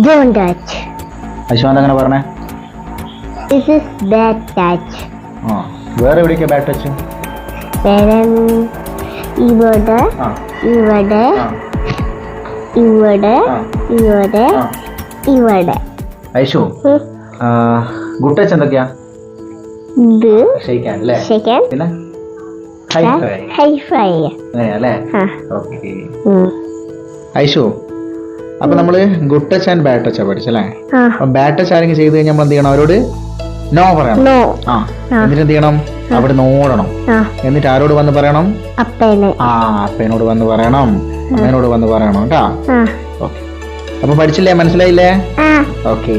Don't touch. ഐശുവാന്ത അങ്ങനെ പറഞ്ഞേ. This is bad touch. ആ വേറെ എവിടെയൊക്കെ ബാഡ് ടച്ച്? വേറെ ഇവിടെ ആ ഇവിടെ ആ ഇവിടെ ആ ഇവിടെ ആ. ഇവിടെ. ഐശു ഗുഡ് ടച്ച് എന്തൊക്കെയാ? ഇത് ഷെയ്ക്കാൻ അല്ലേ? സെക്കൻഡ് പിന്നെ ഹൈ ഫൈ ഹൈ ഫൈ. അങ്ങനെയല്ലേ? ആ. ഓക്കെ ഐശു, അപ്പൊ നമ്മള് ഗുഡ് ടച്ച് ആൻഡ് ബാഡ് ടച്ചാ പഠിച്ചല്ലേ? ആ. അപ്പൊ ബാഡ് ടച്ച് ആരെങ്കിലും ചെയ്ത് കഴിഞ്ഞാൽ നമ്മൾ എന്ത് ചെയ്യണം? അവരോട് നോ പറയണം. നോ. ആ എന്നിട്ട് എന്ത് ചെയ്യണം? അവിടെ നോടണം. ആ. എന്നിട്ട് ആരോട് വന്ന് പറയണം? അപ്പേനെ. ആ അപ്പനോട് വന്ന് പറയണം, അമ്മേനോട് വന്ന് പറയണം കേട്ടാ. ആ. ഓക്കെ, അപ്പൊ പഠിച്ചില്ലേ? മനസ്സിലായില്ലേ? ആ. ഓക്കെ.